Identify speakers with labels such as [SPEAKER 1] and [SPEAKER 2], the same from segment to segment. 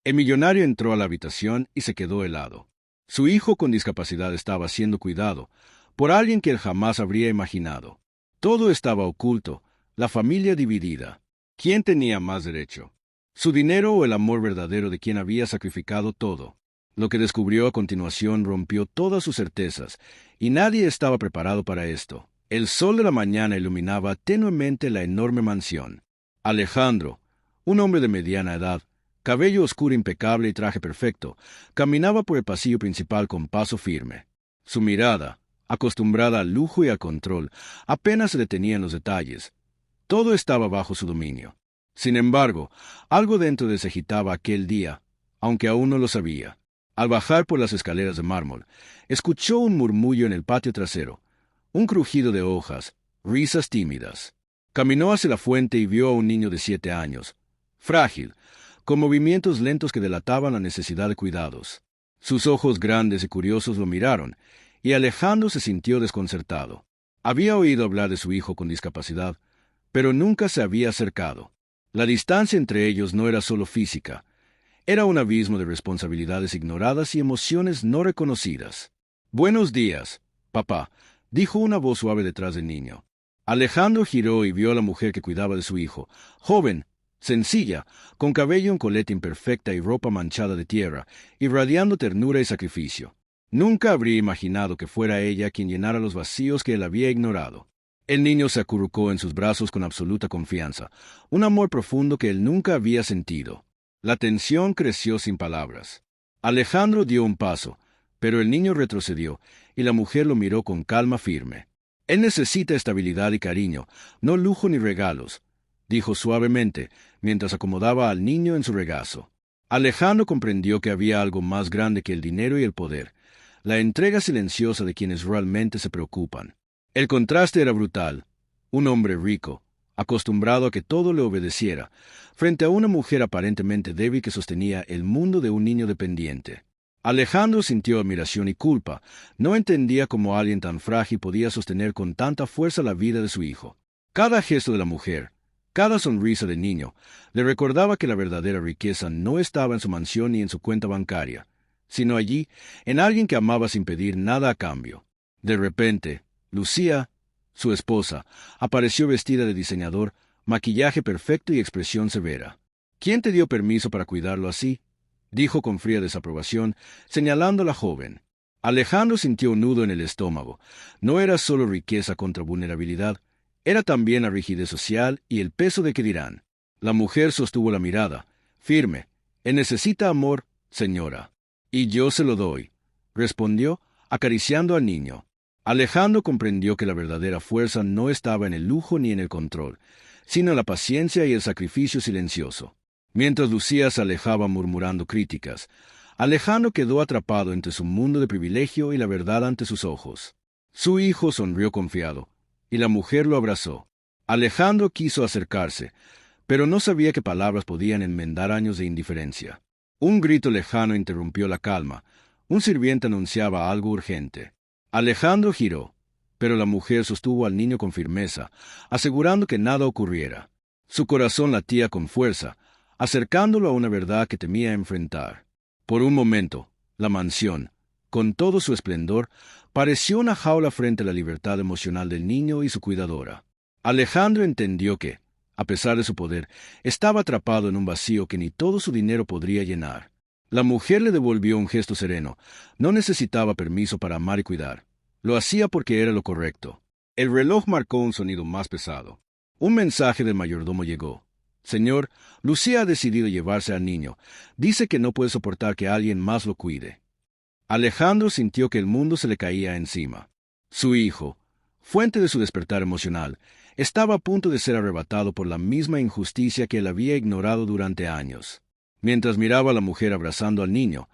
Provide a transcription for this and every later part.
[SPEAKER 1] El millonario entró a la habitación y se quedó helado. Su hijo con discapacidad estaba siendo cuidado por alguien que él jamás habría imaginado. Todo estaba oculto, la familia dividida. ¿Quién tenía más derecho? ¿Su dinero o el amor verdadero de quien había sacrificado todo? Lo que descubrió a continuación rompió todas sus certezas, y nadie estaba preparado para esto. El sol de la mañana iluminaba tenuemente la enorme mansión. Alejandro, un hombre de mediana edad, cabello oscuro impecable y traje perfecto, caminaba por el pasillo principal con paso firme. Su mirada, acostumbrada al lujo y al control, apenas se detenía en los detalles. Todo estaba bajo su dominio. Sin embargo, algo dentro de él se agitaba aquel día, aunque aún no lo sabía. Al bajar por las escaleras de mármol, escuchó un murmullo en el patio trasero, un crujido de hojas, risas tímidas. Caminó hacia la fuente y vio a un niño de 7 años, frágil, con movimientos lentos que delataban la necesidad de cuidados. Sus ojos grandes y curiosos lo miraron, y Alejandro se sintió desconcertado. Había oído hablar de su hijo con discapacidad, pero nunca se había acercado. La distancia entre ellos no era solo física, era un abismo de responsabilidades ignoradas y emociones no reconocidas. «Buenos días, papá», dijo una voz suave detrás del niño. Alejandro giró y vio a la mujer que cuidaba de su hijo, joven, sencilla, con cabello en coleta imperfecta y ropa manchada de tierra, irradiando ternura y sacrificio. Nunca habría imaginado que fuera ella quien llenara los vacíos que él había ignorado. El niño se acurrucó en sus brazos con absoluta confianza, un amor profundo que él nunca había sentido. La tensión creció sin palabras. Alejandro dio un paso, pero el niño retrocedió, y la mujer lo miró con calma firme. «Él necesita estabilidad y cariño, no lujo ni regalos», dijo suavemente, mientras acomodaba al niño en su regazo. Alejandro comprendió que había algo más grande que el dinero y el poder, la entrega silenciosa de quienes realmente se preocupan. El contraste era brutal. Un hombre rico, acostumbrado a que todo le obedeciera, frente a una mujer aparentemente débil que sostenía el mundo de un niño dependiente. Alejandro sintió admiración y culpa. No entendía cómo alguien tan frágil podía sostener con tanta fuerza la vida de su hijo. Cada gesto de la mujer, cada sonrisa del niño, le recordaba que la verdadera riqueza no estaba en su mansión ni en su cuenta bancaria, sino allí, en alguien que amaba sin pedir nada a cambio. De repente, Lucía, su esposa, apareció vestida de diseñador, maquillaje perfecto y expresión severa. «¿Quién te dio permiso para cuidarlo así?», dijo con fría desaprobación, señalando a la joven. Alejandro sintió un nudo en el estómago. No era solo riqueza contra vulnerabilidad, era también la rigidez social y el peso de qué dirán. La mujer sostuvo la mirada, firme. «Él necesita amor, señora». «Y yo se lo doy», respondió, acariciando al niño. Alejandro comprendió que la verdadera fuerza no estaba en el lujo ni en el control, sino en la paciencia y el sacrificio silencioso. Mientras Lucía se alejaba murmurando críticas, Alejandro quedó atrapado entre su mundo de privilegio y la verdad ante sus ojos. Su hijo sonrió confiado, y la mujer lo abrazó. Alejandro quiso acercarse, pero no sabía qué palabras podían enmendar años de indiferencia. Un grito lejano interrumpió la calma. Un sirviente anunciaba algo urgente. Alejandro giró, pero la mujer sostuvo al niño con firmeza, asegurando que nada ocurriera. Su corazón latía con fuerza, acercándolo a una verdad que temía enfrentar. Por un momento, la mansión, con todo su esplendor, pareció una jaula frente a la libertad emocional del niño y su cuidadora. Alejandro entendió que, a pesar de su poder, estaba atrapado en un vacío que ni todo su dinero podría llenar. La mujer le devolvió un gesto sereno. No necesitaba permiso para amar y cuidar. Lo hacía porque era lo correcto. El reloj marcó un sonido más pesado. Un mensaje del mayordomo llegó. «Señor, Lucía ha decidido llevarse al niño. Dice que no puede soportar que alguien más lo cuide». Alejandro sintió que el mundo se le caía encima. Su hijo, fuente de su despertar emocional, estaba a punto de ser arrebatado por la misma injusticia que él había ignorado durante años. Mientras miraba a la mujer abrazando al niño,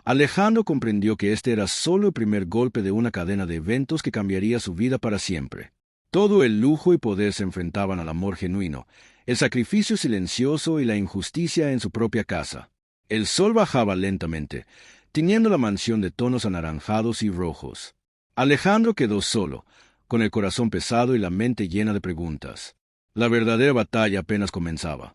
[SPEAKER 1] Alejandro comprendió que este era solo el primer golpe de una cadena de eventos que cambiaría su vida para siempre. Todo el lujo y poder se enfrentaban al amor genuino, el sacrificio silencioso y la injusticia en su propia casa. El sol bajaba lentamente, tiñendo la mansión de tonos anaranjados y rojos. Alejandro quedó solo, con el corazón pesado y la mente llena de preguntas. La verdadera batalla apenas comenzaba.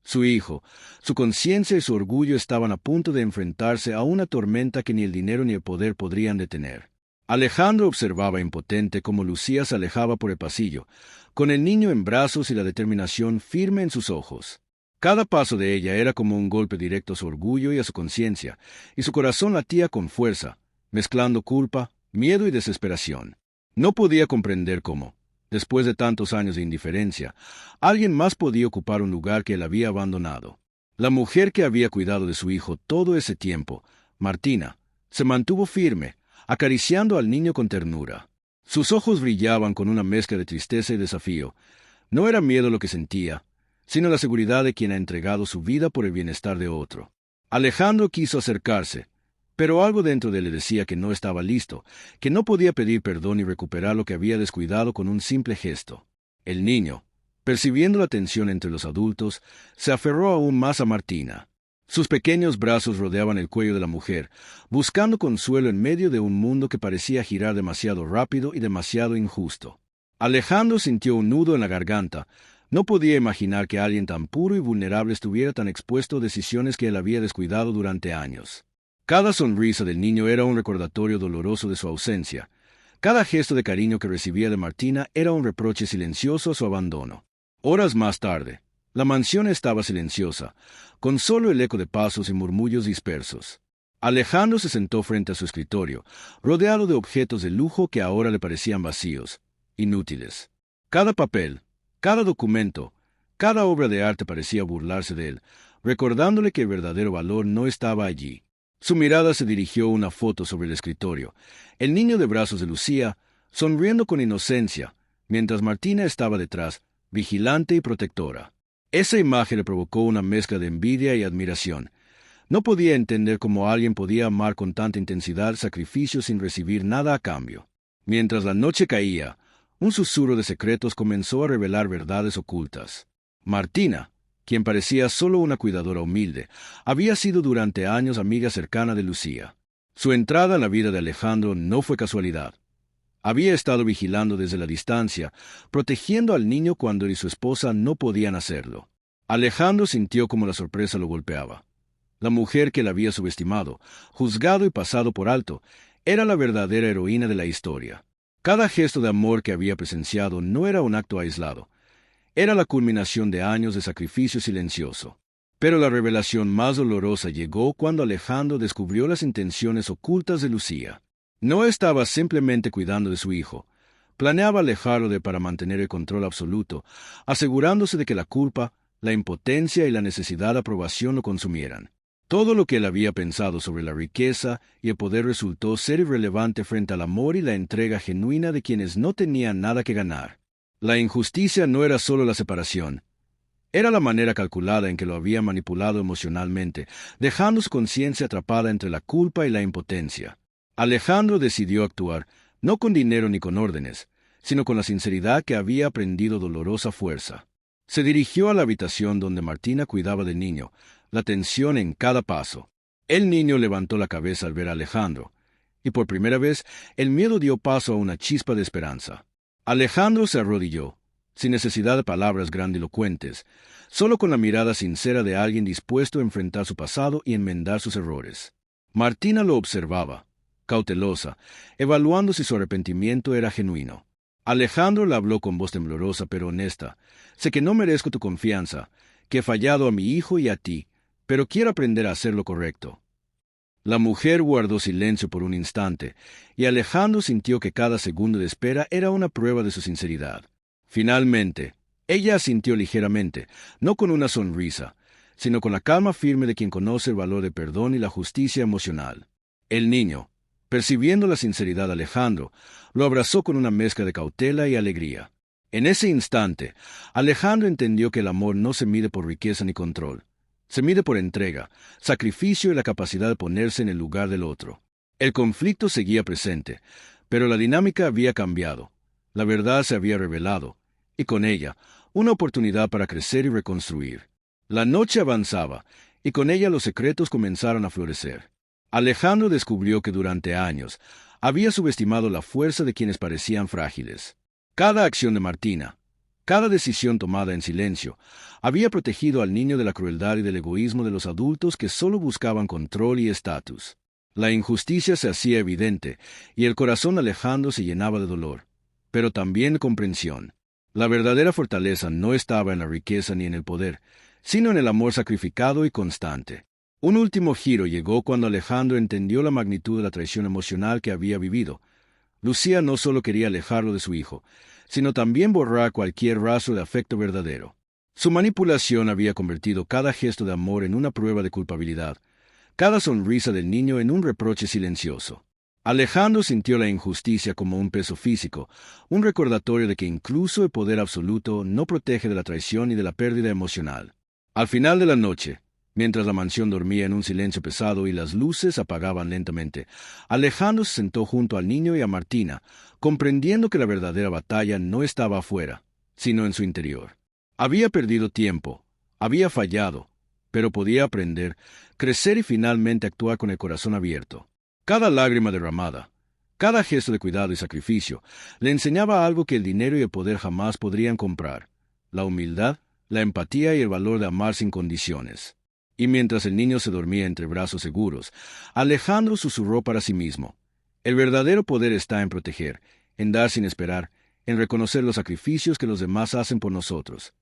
[SPEAKER 1] Su hijo, su conciencia y su orgullo estaban a punto de enfrentarse a una tormenta que ni el dinero ni el poder podrían detener. Alejandro observaba impotente cómo Lucía se alejaba por el pasillo, con el niño en brazos y la determinación firme en sus ojos. Cada paso de ella era como un golpe directo a su orgullo y a su conciencia, y su corazón latía con fuerza, mezclando culpa, miedo y desesperación. No podía comprender cómo, después de tantos años de indiferencia, alguien más podía ocupar un lugar que él había abandonado. La mujer que había cuidado de su hijo todo ese tiempo, Martina, se mantuvo firme, acariciando al niño con ternura. Sus ojos brillaban con una mezcla de tristeza y desafío. No era miedo lo que sentía, sino la seguridad de quien ha entregado su vida por el bienestar de otro. Alejandro quiso acercarse, pero algo dentro de él le decía que no estaba listo, que no podía pedir perdón y recuperar lo que había descuidado con un simple gesto. El niño, percibiendo la tensión entre los adultos, se aferró aún más a Martina. Sus pequeños brazos rodeaban el cuello de la mujer, buscando consuelo en medio de un mundo que parecía girar demasiado rápido y demasiado injusto. Alejandro sintió un nudo en la garganta. No podía imaginar que alguien tan puro y vulnerable estuviera tan expuesto a decisiones que él había descuidado durante años. Cada sonrisa del niño era un recordatorio doloroso de su ausencia. Cada gesto de cariño que recibía de Martina era un reproche silencioso a su abandono. Horas más tarde, la mansión estaba silenciosa, con solo el eco de pasos y murmullos dispersos. Alejandro se sentó frente a su escritorio, rodeado de objetos de lujo que ahora le parecían vacíos, inútiles. Cada papel, cada documento, cada obra de arte parecía burlarse de él, recordándole que el verdadero valor no estaba allí. Su mirada se dirigió a una foto sobre el escritorio, el niño de brazos de Lucía, sonriendo con inocencia, mientras Martina estaba detrás, vigilante y protectora. Esa imagen le provocó una mezcla de envidia y admiración. No podía entender cómo alguien podía amar con tanta intensidad sacrificio sin recibir nada a cambio. Mientras la noche caía, un susurro de secretos comenzó a revelar verdades ocultas. Martina, quien parecía solo una cuidadora humilde, había sido durante años amiga cercana de Lucía. Su entrada en la vida de Alejandro no fue casualidad. Había estado vigilando desde la distancia, protegiendo al niño cuando él y su esposa no podían hacerlo. Alejandro sintió como la sorpresa lo golpeaba. La mujer que le había subestimado, juzgado y pasado por alto, era la verdadera heroína de la historia. Cada gesto de amor que había presenciado no era un acto aislado. Era la culminación de años de sacrificio silencioso. Pero la revelación más dolorosa llegó cuando Alejandro descubrió las intenciones ocultas de Lucía. No estaba simplemente cuidando de su hijo. Planeaba alejarlo de para mantener el control absoluto, asegurándose de que la culpa, la impotencia y la necesidad de aprobación lo consumieran. Todo lo que él había pensado sobre la riqueza y el poder resultó ser irrelevante frente al amor y la entrega genuina de quienes no tenían nada que ganar. La injusticia no era solo la separación. Era la manera calculada en que lo había manipulado emocionalmente, dejando su conciencia atrapada entre la culpa y la impotencia. Alejandro decidió actuar, no con dinero ni con órdenes, sino con la sinceridad que había aprendido dolorosa fuerza. Se dirigió a la habitación donde Martina cuidaba del niño, la tensión en cada paso. El niño levantó la cabeza al ver a Alejandro, y por primera vez el miedo dio paso a una chispa de esperanza. Alejandro se arrodilló, sin necesidad de palabras grandilocuentes, solo con la mirada sincera de alguien dispuesto a enfrentar su pasado y enmendar sus errores. Martina lo observaba, cautelosa, evaluando si su arrepentimiento era genuino. Alejandro le habló con voz temblorosa pero honesta. Sé que no merezco tu confianza, que he fallado a mi hijo y a ti, pero quiero aprender a hacer lo correcto. La mujer guardó silencio por un instante, y Alejandro sintió que cada segundo de espera era una prueba de su sinceridad. Finalmente, ella asintió ligeramente, no con una sonrisa, sino con la calma firme de quien conoce el valor del perdón y la justicia emocional. El niño, percibiendo la sinceridad de Alejandro, lo abrazó con una mezcla de cautela y alegría. En ese instante, Alejandro entendió que el amor no se mide por riqueza ni control. Se mide por entrega, sacrificio y la capacidad de ponerse en el lugar del otro. El conflicto seguía presente, pero la dinámica había cambiado. La verdad se había revelado, y con ella, una oportunidad para crecer y reconstruir. La noche avanzaba, y con ella los secretos comenzaron a florecer. Alejandro descubrió que durante años había subestimado la fuerza de quienes parecían frágiles. Cada acción de Martina, Cada decisión tomada en silencio había protegido al niño de la crueldad y del egoísmo de los adultos que solo buscaban control y estatus. La injusticia se hacía evidente, y el corazón de Alejandro se llenaba de dolor, pero también de comprensión. La verdadera fortaleza no estaba en la riqueza ni en el poder, sino en el amor sacrificado y constante. Un último giro llegó cuando Alejandro entendió la magnitud de la traición emocional que había vivido. Lucía no solo quería alejarlo de su hijo, sino también borrar cualquier rastro de afecto verdadero. Su manipulación había convertido cada gesto de amor en una prueba de culpabilidad, cada sonrisa del niño en un reproche silencioso. Alejandro sintió la injusticia como un peso físico, un recordatorio de que incluso el poder absoluto no protege de la traición y de la pérdida emocional. Al final de la noche, mientras la mansión dormía en un silencio pesado y las luces apagaban lentamente, Alejandro se sentó junto al niño y a Martina, comprendiendo que la verdadera batalla no estaba afuera, sino en su interior. Había perdido tiempo, había fallado, pero podía aprender, crecer y finalmente actuar con el corazón abierto. Cada lágrima derramada, cada gesto de cuidado y sacrificio, le enseñaba algo que el dinero y el poder jamás podrían comprar: la humildad, la empatía y el valor de amar sin condiciones. Y mientras el niño se dormía entre brazos seguros, Alejandro susurró para sí mismo: el verdadero poder está en proteger, en dar sin esperar, en reconocer los sacrificios que los demás hacen por nosotros.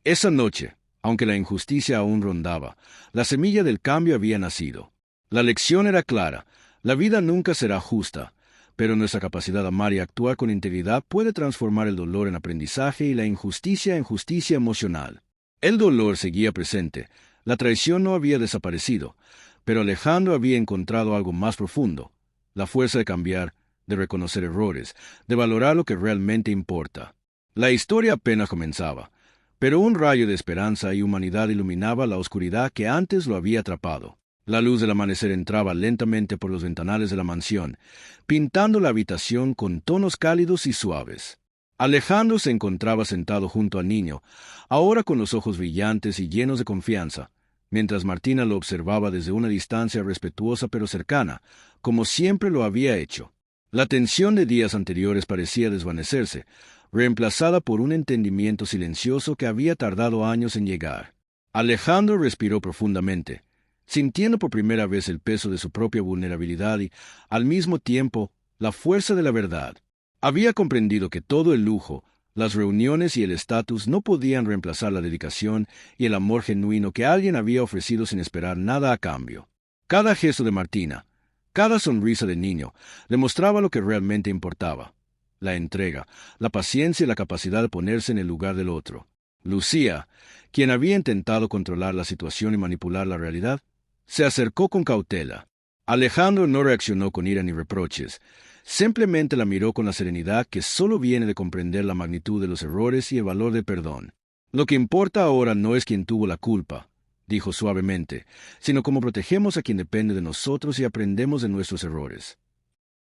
[SPEAKER 1] Esa noche, aunque la injusticia aún rondaba, la semilla del cambio había nacido. La lección era clara: la vida nunca será justa, pero nuestra capacidad de amar y actuar con integridad puede transformar el dolor en aprendizaje y la injusticia en justicia emocional. El dolor seguía presente, la traición no había desaparecido, pero Alejandro había encontrado algo más profundo: la fuerza de cambiar, de reconocer errores, de valorar lo que realmente importa. La historia apenas comenzaba, pero un rayo de esperanza y humanidad iluminaba la oscuridad que antes lo había atrapado. La luz del amanecer entraba lentamente por los ventanales de la mansión, pintando la habitación con tonos cálidos y suaves. Alejandro se encontraba sentado junto al niño, ahora con los ojos brillantes y llenos de confianza, mientras Martina lo observaba desde una distancia respetuosa pero cercana, como siempre lo había hecho. La tensión de días anteriores parecía desvanecerse, reemplazada por un entendimiento silencioso que había tardado años en llegar. Alejandro respiró profundamente, sintiendo por primera vez el peso de su propia vulnerabilidad y, al mismo tiempo, la fuerza de la verdad. Había comprendido que todo el lujo, las reuniones y el estatus no podían reemplazar la dedicación y el amor genuino que alguien había ofrecido sin esperar nada a cambio. Cada gesto de Martina, cada sonrisa del niño, le mostraba lo que realmente importaba: la entrega, la paciencia y la capacidad de ponerse en el lugar del otro. Lucía, quien había intentado controlar la situación y manipular la realidad, se acercó con cautela. Alejandro no reaccionó con ira ni reproches, simplemente la miró con la serenidad que solo viene de comprender la magnitud de los errores y el valor del perdón. Lo que importa ahora no es quién tuvo la culpa, dijo suavemente, sino cómo protegemos a quien depende de nosotros y aprendemos de nuestros errores.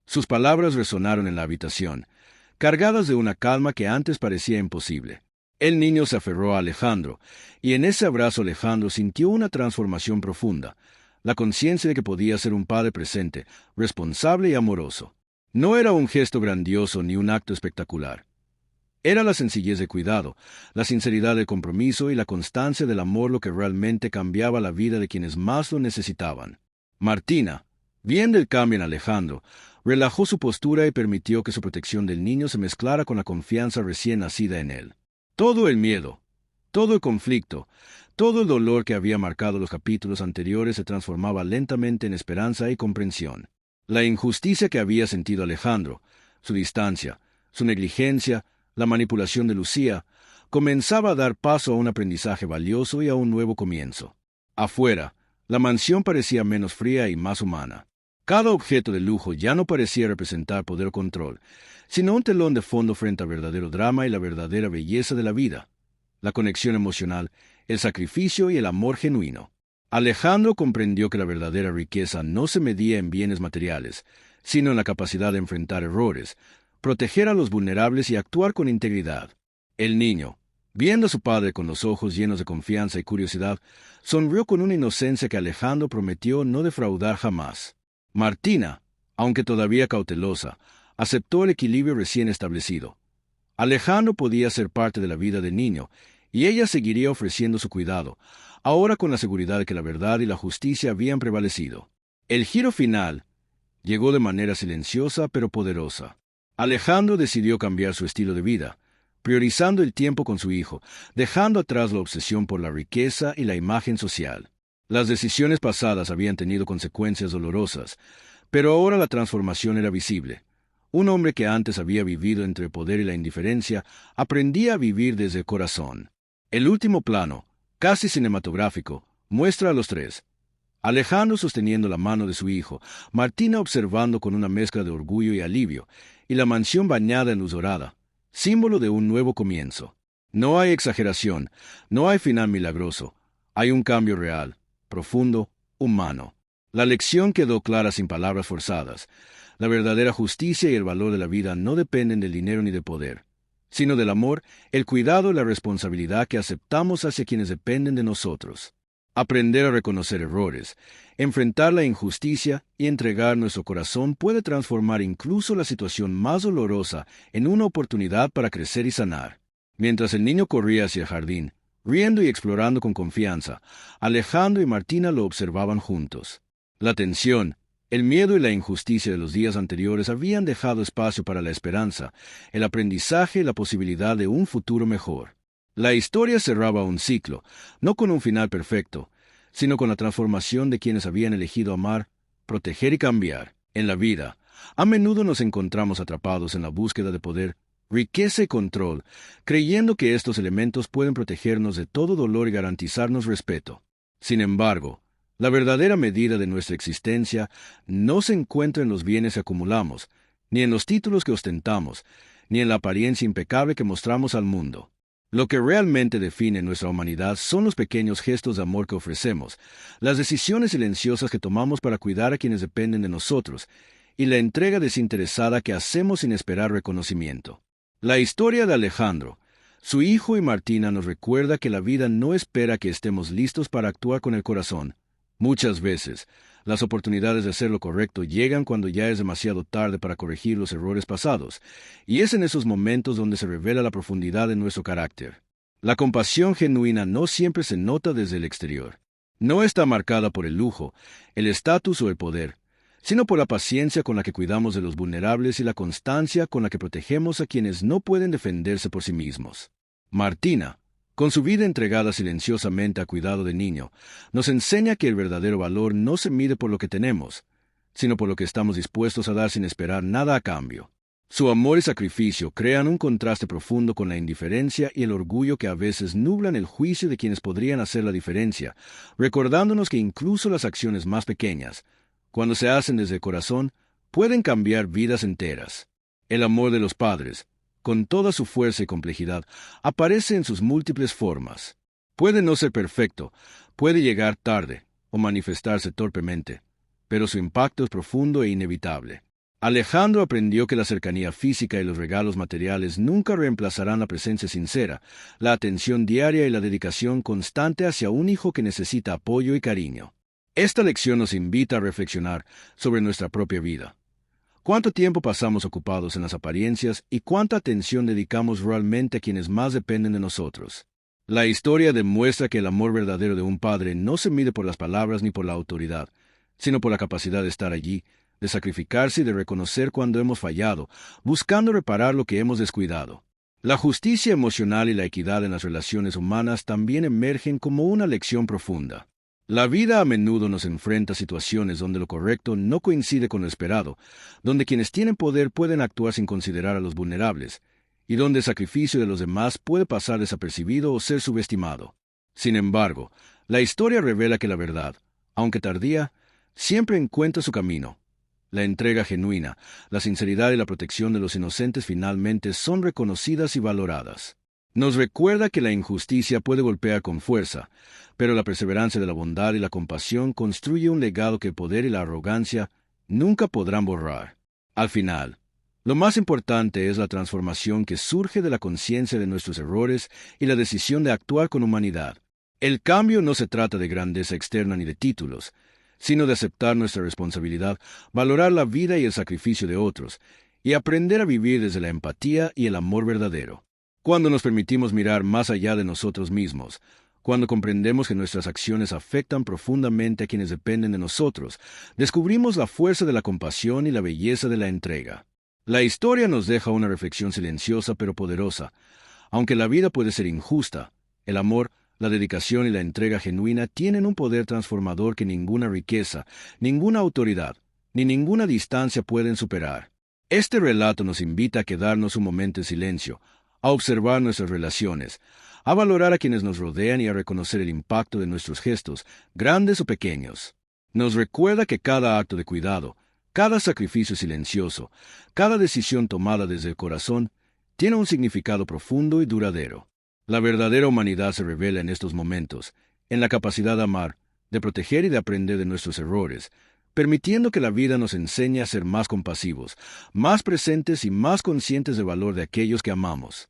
[SPEAKER 1] Sus palabras resonaron en la habitación, cargadas de una calma que antes parecía imposible. El niño se aferró a Alejandro, y en ese abrazo Alejandro sintió una transformación profunda, la conciencia de que podía ser un padre presente, responsable y amoroso. No era un gesto grandioso ni un acto espectacular. Era la sencillez de cuidado, la sinceridad del compromiso y la constancia del amor lo que realmente cambiaba la vida de quienes más lo necesitaban. Martina, viendo el cambio en Alejandro, relajó su postura y permitió que su protección del niño se mezclara con la confianza recién nacida en él. Todo el miedo, todo el conflicto, todo el dolor que había marcado los capítulos anteriores se transformaba lentamente en esperanza y comprensión. La injusticia que había sentido Alejandro, su distancia, su negligencia, la manipulación de Lucía, comenzaba a dar paso a un aprendizaje valioso y a un nuevo comienzo. Afuera, la mansión parecía menos fría y más humana. Cada objeto de lujo ya no parecía representar poder o control, sino un telón de fondo frente al verdadero drama y la verdadera belleza de la vida: la conexión emocional, el sacrificio y el amor genuino. Alejandro comprendió que la verdadera riqueza no se medía en bienes materiales, sino en la capacidad de enfrentar errores, proteger a los vulnerables y actuar con integridad. El niño, viendo a su padre con los ojos llenos de confianza y curiosidad, sonrió con una inocencia que Alejandro prometió no defraudar jamás. Martina, aunque todavía cautelosa, aceptó el equilibrio recién establecido. Alejandro podía ser parte de la vida del niño, y ella seguiría ofreciendo su cuidado, ahora con la seguridad de que la verdad y la justicia habían prevalecido. El giro final llegó de manera silenciosa pero poderosa. Alejandro decidió cambiar su estilo de vida, priorizando el tiempo con su hijo, dejando atrás la obsesión por la riqueza y la imagen social. Las decisiones pasadas habían tenido consecuencias dolorosas, pero ahora la transformación era visible. Un hombre que antes había vivido entre el poder y la indiferencia, aprendía a vivir desde el corazón. El último plano, casi cinematográfico, muestra a los tres. Alejandro sosteniendo la mano de su hijo, Martina observando con una mezcla de orgullo y alivio, y la mansión bañada en luz dorada, símbolo de un nuevo comienzo. No hay exageración, no hay final milagroso, hay un cambio real, profundo, humano. La lección quedó clara sin palabras forzadas. La verdadera justicia y el valor de la vida no dependen del dinero ni del poder, sino del amor, el cuidado y la responsabilidad que aceptamos hacia quienes dependen de nosotros. Aprender a reconocer errores, enfrentar la injusticia y entregar nuestro corazón puede transformar incluso la situación más dolorosa en una oportunidad para crecer y sanar. Mientras el niño corría hacia el jardín, riendo y explorando con confianza, Alejandro y Martina lo observaban juntos. La tensión, el miedo y la injusticia de los días anteriores habían dejado espacio para la esperanza, el aprendizaje y la posibilidad de un futuro mejor. La historia cerraba un ciclo, no con un final perfecto, sino con la transformación de quienes habían elegido amar, proteger y cambiar. En la vida, a menudo nos encontramos atrapados en la búsqueda de poder, riqueza y control, creyendo que estos elementos pueden protegernos de todo dolor y garantizarnos respeto. Sin embargo, la verdadera medida de nuestra existencia no se encuentra en los bienes que acumulamos, ni en los títulos que ostentamos, ni en la apariencia impecable que mostramos al mundo. Lo que realmente define nuestra humanidad son los pequeños gestos de amor que ofrecemos, las decisiones silenciosas que tomamos para cuidar a quienes dependen de nosotros, y la entrega desinteresada que hacemos sin esperar reconocimiento. La historia de Alejandro, su hijo y Martina nos recuerda que la vida no espera que estemos listos para actuar con el corazón. Muchas veces, las oportunidades de hacer lo correcto llegan cuando ya es demasiado tarde para corregir los errores pasados, y es en esos momentos donde se revela la profundidad de nuestro carácter. La compasión genuina no siempre se nota desde el exterior. No está marcada por el lujo, el estatus o el poder, sino por la paciencia con la que cuidamos de los vulnerables y la constancia con la que protegemos a quienes no pueden defenderse por sí mismos. Martina, con su vida entregada silenciosamente a cuidado de niño, nos enseña que el verdadero valor no se mide por lo que tenemos, sino por lo que estamos dispuestos a dar sin esperar nada a cambio. Su amor y sacrificio crean un contraste profundo con la indiferencia y el orgullo que a veces nublan el juicio de quienes podrían hacer la diferencia, recordándonos que incluso las acciones más pequeñas, cuando se hacen desde el corazón, pueden cambiar vidas enteras. El amor de los padres, con toda su fuerza y complejidad, aparece en sus múltiples formas. Puede no ser perfecto, puede llegar tarde o manifestarse torpemente, pero su impacto es profundo e inevitable. Alejandro aprendió que la cercanía física y los regalos materiales nunca reemplazarán la presencia sincera, la atención diaria y la dedicación constante hacia un hijo que necesita apoyo y cariño. Esta lección nos invita a reflexionar sobre nuestra propia vida. ¿Cuánto tiempo pasamos ocupados en las apariencias y cuánta atención dedicamos realmente a quienes más dependen de nosotros? La historia demuestra que el amor verdadero de un padre no se mide por las palabras ni por la autoridad, sino por la capacidad de estar allí, de sacrificarse y de reconocer cuando hemos fallado, buscando reparar lo que hemos descuidado. La justicia emocional y la equidad en las relaciones humanas también emergen como una lección profunda. La vida a menudo nos enfrenta a situaciones donde lo correcto no coincide con lo esperado, donde quienes tienen poder pueden actuar sin considerar a los vulnerables, y donde el sacrificio de los demás puede pasar desapercibido o ser subestimado. Sin embargo, la historia revela que la verdad, aunque tardía, siempre encuentra su camino. La entrega genuina, la sinceridad y la protección de los inocentes finalmente son reconocidas y valoradas. Nos recuerda que la injusticia puede golpear con fuerza, pero la perseverancia de la bondad y la compasión construye un legado que el poder y la arrogancia nunca podrán borrar. Al final, lo más importante es la transformación que surge de la conciencia de nuestros errores y la decisión de actuar con humanidad. El cambio no se trata de grandeza externa ni de títulos, sino de aceptar nuestra responsabilidad, valorar la vida y el sacrificio de otros, y aprender a vivir desde la empatía y el amor verdadero. Cuando nos permitimos mirar más allá de nosotros mismos, cuando comprendemos que nuestras acciones afectan profundamente a quienes dependen de nosotros, descubrimos la fuerza de la compasión y la belleza de la entrega. La historia nos deja una reflexión silenciosa pero poderosa. Aunque la vida puede ser injusta, el amor, la dedicación y la entrega genuina tienen un poder transformador que ninguna riqueza, ninguna autoridad, ni ninguna distancia pueden superar. Este relato nos invita a quedarnos un momento en silencio, a observar nuestras relaciones, a valorar a quienes nos rodean y a reconocer el impacto de nuestros gestos, grandes o pequeños. Nos recuerda que cada acto de cuidado, cada sacrificio silencioso, cada decisión tomada desde el corazón, tiene un significado profundo y duradero. La verdadera humanidad se revela en estos momentos, en la capacidad de amar, de proteger y de aprender de nuestros errores, permitiendo que la vida nos enseñe a ser más compasivos, más presentes y más conscientes del valor de aquellos que amamos.